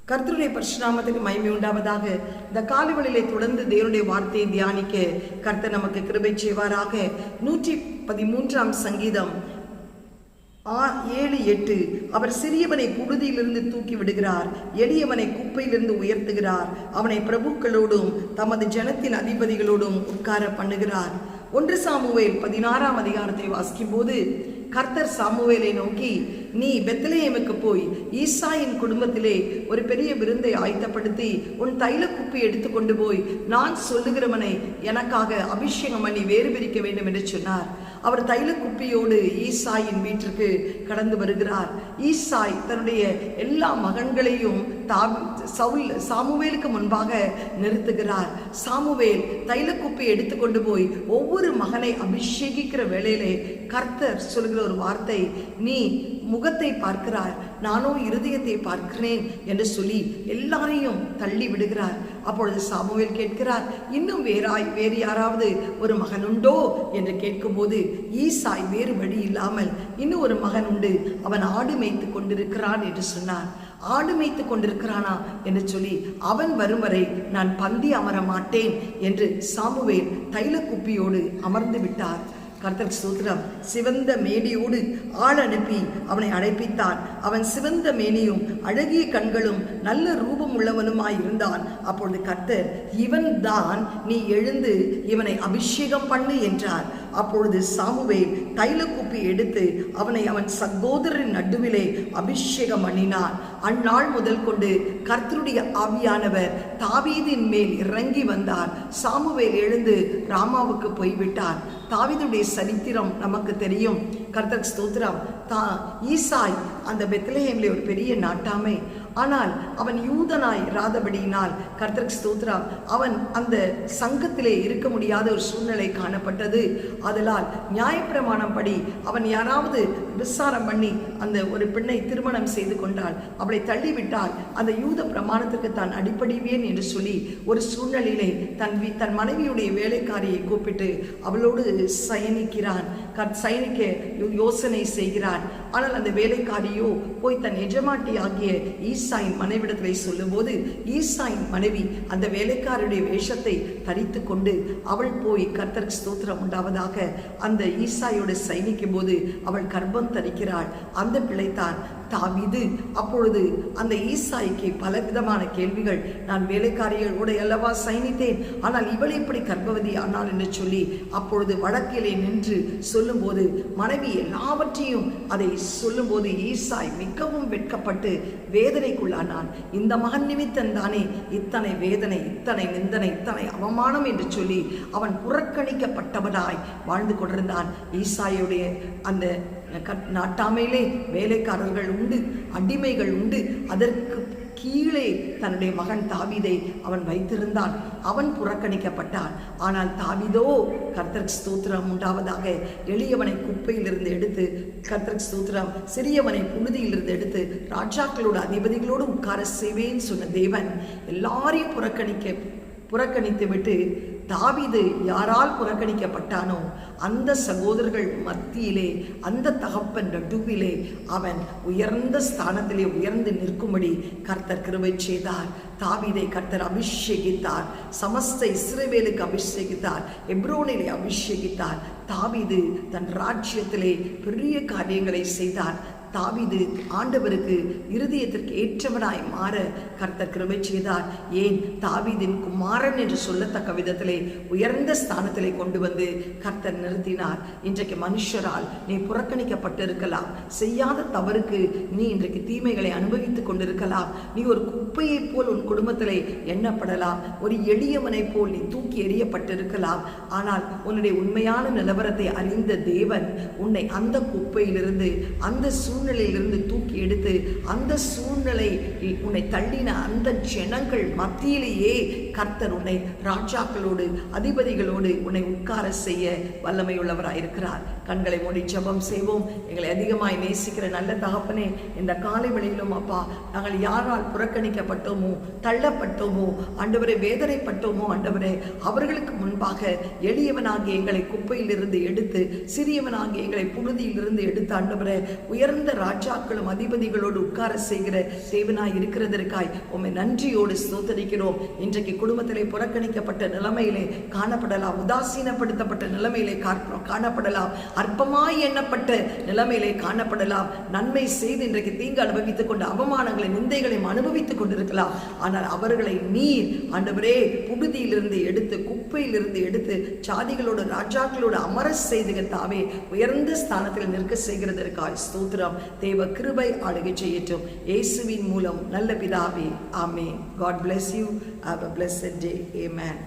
கர்த்தருடைய பரிசுநாமத்துக்கு மகிமை உண்டாவதாக. இந்த காலைவெளியிலே தொடர்ந்து தேவனுடைய வார்த்தையை தியானிக்க கர்த்தர் நமக்கு கிருபை செய்வாராக. 113 சங்கீதம் 7-8. அவர் சிறியவனை புழுதியிலிருந்து தூக்கி விடுகிறார், எளியவனை குப்பையிலிருந்து உயர்த்துகிறார், அவனை பிரபுக்களோடும் தமது ஜனத்தின் அதிபதிகளோடும் உட்கார பண்ணுகிறார். 1 சாமுவேல் 16 அதிகாரத்தை வாசிக்கும் போது கர்த்தர் சாமுவேலை நோக்கி, நீ பெத்லெகேமுக்கு போய் ஈசாயின் குடும்பத்திலே ஒரு பெரிய விருந்தை ஆயத்தப்படுத்தி உன் தைல குப்பி எடுத்து கொண்டு போய் நான் சொல்லுகிறவனை எனக்காக அபிஷேகம் பண்ணி வேறு பிரிக்க வேண்டும் என்று சொன்னார். அவர் தைல குப்பியோடு ஈசாயின் வீட்டிற்கு கடந்து வருகிறார். ஈசாய் தன்னுடைய எல்லா மகன்களையும் சாமுவேலுக்கு முன்பாக நிறுத்துகிறார். சாமுவேல் தைல குப்பி எடுத்துக்கொண்டு போய் ஒவ்வொரு மகனை அபிஷேகிக்கிற வேளையிலே கர்த்தர் சொல்கிற ஒரு வார்த்தை, நீ முகத்தை பார்க்கிறார், நானோ இருதயத்தை பார்க்கிறேன் என்று சொல்லி எல்லாரையும் தள்ளி விடுகிறார். அப்பொழுது சாமுவேல் கேட்கிறார், இன்னும் வேறு யாராவது ஒரு மகன் உண்டோ என்று கேட்கும்போது ஈசாய் வேறு வழி இல்லாமல் இன்னும் ஒரு மகன் உண்டு, அவன் ஆடு மேய்த்து கொண்டிருக்கிறான் என்று சொன்னார். ஆடு மேய்த்து கொண்டிருக்கிறானா என்று சொல்லி, அவன் வரும் வரை நான் பந்தி அமர மாட்டேன் என்று சாமுவேல் தைல குப்பியோடு அமர்ந்து விட்டார். கர்த்தர் ஸ்தோத்திரம். சிவந்த மேனியோடு ஆள் அனுப்பி அவனை அழைப்பித்தான். அவன் சிவந்த மேனியும் அழகிய கண்களும் நல்ல ரூபம் உள்ளவனுமாய் இருந்தான். அப்பொழுது கர்த்தர், இவன் தான், நீ எழுந்து இவனை அபிஷேகம் பண்ணு என்றார். அப்பொழுது சாமுவேல் தைல குப்பி எடுத்து அவனை அவன் சகோதரரின் நடுவிலே அபிஷேகம் பண்ணினான். அந்நாள் முதல் கொண்டு கர்த்தருடைய ஆவியானவர் தாவீதின் மேல் இறங்கி வந்தார். சாமுவேல் எழுந்து ராமாவுக்கு போய்விட்டார். தாவீதுடைய சரித்திரம் நமக்கு தெரியும். கர்த்தர் ஸ்தோத்திரம். ஈசாய் அந்த பெத்லெகேமிலே ஒரு பெரிய நாட்டாமை, ஆனால் அவன் யூதனாய் இராதபடியினால் கர்த்தர் ஸ்தோத்திரம் அவன் அந்த சங்கத்திலே இருக்க முடியாத ஒரு சூழ்நிலை காணப்பட்டது. அதனால் நியாயப்பிரமாணம் படி அவன் யாராவது விசாரம் பண்ணி அந்த ஒரு பெண்ணை திருமணம் செய்து கொண்டால், அவளை தள்ளிவிட்டால் அந்த யூத பிரமாணத்திற்கு தான் அடிப்படைவேன் என்று சொல்லி ஒரு சூழ்நிலையிலே தன் மனைவியுடைய வேலைக்காரியை கூப்பிட்டு அவளோடு சயனிக்க யோசனை செய்கிறான். ஆனால் அந்த வேலைக்காரியோ போய் தன் எஜமாட்டி ஆகிய ஈசாயின் மனைவிடத்தை சொல்லும் போது ஈசாயின் மனைவி அந்த வேலைக்காரருடைய வேஷத்தை தரித்து கொண்டு அவள் போய் கர்த்தருக்கு ஸ்தோத்திரம் உண்டாவதாக அந்த ஈசாயோடு சயனிக்கும் போது அவள் கர்ப்பம் தரிக்கிறாள். அந்த பிள்ளைத்தான் தாவீது. அப்பொழுது அந்த ஈசாய்க்கு பலவிதமான கேள்விகள், நான் வேலைக்காரியோடு அல்லவா சயனித்தேன், ஆனால் இவள் எப்படி கர்ப்பவதி ஆனாள் என்று சொல்லி அப்பொழுது வழக்கிலே நின்று சொல்லும்போது மனைவி எல்லாவற்றையும் அதை சொல்லும்போது ஈசாய் மிகவும் வெட்கப்பட்டு வேதனைக்குள்ளானான். இந்த மகன் நிமித்தம் தானே இத்தனை வேதனை, இத்தனை நிந்தனை, இத்தனை அவமானம் என்று சொல்லி அவன் புறக்கணிக்கப்பட்டவனாய் வாழ்ந்து கொண்டிருந்தான். ஈசாயுடைய அந்த நாட்டாமையிலே வேலைக்காரர்கள் உண்டு, அடிமைகள் உண்டு. அதற்கு கீழே தன்னுடைய மகன் தாவீதை அவன் வைத்திருந்தான். அவன் புறக்கணிக்கப்பட்டான். ஆனால் தாவீதோ கர்த்தருக்கு ஸ்தோத்திரம் உண்டாவதாக எளியவனை குப்பையிலிருந்து எடுத்து, கர்த்தருக்கு ஸ்தோத்திரம் சிறியவனை புழுதியிலிருந்து எடுத்து ராஜாக்களோடு அதிபதிகளோடு உட்கார செய்வேன்னு சொன்ன தேவன் எல்லாரையும் புறக்கணித்து விட்டு தாவீது யாரால் புறக்கணிக்கப்பட்டானோ அந்த சகோதரர்கள் மத்தியிலே, அந்த தகப்பன் நடுவிலே அவன் உயர்ந்த ஸ்தானத்திலே உயர்ந்து நிற்கும்படி கர்த்தர் கிருபை செய்தார். தாவீதை கர்த்தர் அபிஷேகித்தார். சமஸ்த இஸ்ரவேலுக்கு அபிஷேகித்தார். எப்ரோனிலே அபிஷேகித்தார். தாவீது தன் ராஜ்யத்திலே பெரிய காரியங்களை செய்தார். தாவீது ஆண்டவருக்கு இருதயத்திற்கு ஏற்றவனாய் மாற கர்த்தர் கிருபை செய்தார். ஏன்? தாவீதின் குமாரன் என்று சொல்லத்தக்க விதத்திலே உயர்ந்த ஸ்தானத்திலே கொண்டு வந்து கர்த்தர் நிறுத்தினார். இன்றைக்கு மனுஷரால் நீ புறக்கணிக்கப்பட்டிருக்கலாம். செய்யாத தவறுக்கு நீ இன்றைக்கு தீமைகளை அனுபவித்துக் கொண்டிருக்கலாம். நீ ஒரு குப்பையை போல் உன் குடும்பத்திலே எண்ணப்படலாம். ஒரு எளியவனை போல் நீ தூக்கி எறியப்பட்டிருக்கலாம். ஆனால் உன்னுடைய உண்மையான நிலவரத்தை அறிந்த தேவன் உன்னை அந்த குப்பையிலிருந்து, அந்த சூழ்நிலையிலிருந்து தூக்கி எடுத்து, அந்த சூழ்நிலை உன்னை தள்ளின அந்த ஜனங்கள் மத்தியிலேயே கர்த்தர் உன்னை ராஜாக்களோடு அதிபதிகளோடு உன்னை உட்கார செய்ய வல்லமை உள்ளவராயிருக்கிறார். கண்களை மூடி ஜெபம் செய்வோம். எங்களை அதிகமாய் நேசிக்கிற நல்ல தகப்பனே, இந்த காலை வேளையிலும் அப்பா, நாங்கள் யாரால் புறக்கணிக்கப்பட்டோமோ, தள்ளப்பட்டோமோ, ஆண்டவரே வேதனைப்பட்டோமோ, ஆண்டவரே அவர்களுக்கு முன்பாக எளியவனாகிய எங்களை குப்பையிலிருந்து எடுத்து, சிறியவனாகிய எங்களை புழுதியிலிருந்து எடுத்து, ஆண்டவரே உயர்ந்த உயர்ந்த ராஜாக்களும் அதிபதிகளோடு உட்கார செய்கிற தேவனாய் இருக்கிறதற்காய் உம்மை நன்றியோடு ஸ்தோத்தரிக்கிறோம். இன்றைக்கு குடும்பத்திலே புறக்கணிக்கப்பட்ட நிலைமையிலே காணப்படலாம், உதாசீனப்படுத்தப்பட்ட நிலைமையிலே காணப்படலாம், அற்பமாய் எண்ணப்பட்ட நிலைமையிலே காணப்படலாம், நன்மை செய்து இன்றைக்கு தீங்கு அனுபவித்துக் கொண்டு அவமானங்களை நிந்தைகளையும் அனுபவித்துக் கொண்டிருக்கலாம். ஆனால் அவர்களை நீர் ஆண்டவரே புழுதியிலிருந்து எடுத்து, குப்பையிலிருந்து எடுத்து, சாதிகளோடு ராஜாக்களோடு அமர செய்து கர்த்தாவே உயர்ந்த ஸ்தானத்தில் நிற்க செய்கிறதற்காய் ஸ்தோத்திரம். தேவ கிருபை ஆளுகை செய்யட்டும் இயேசுவின் மூலம் நல்ல பிதாவே, ஆமென். God bless you. Have a blessed day. Amen.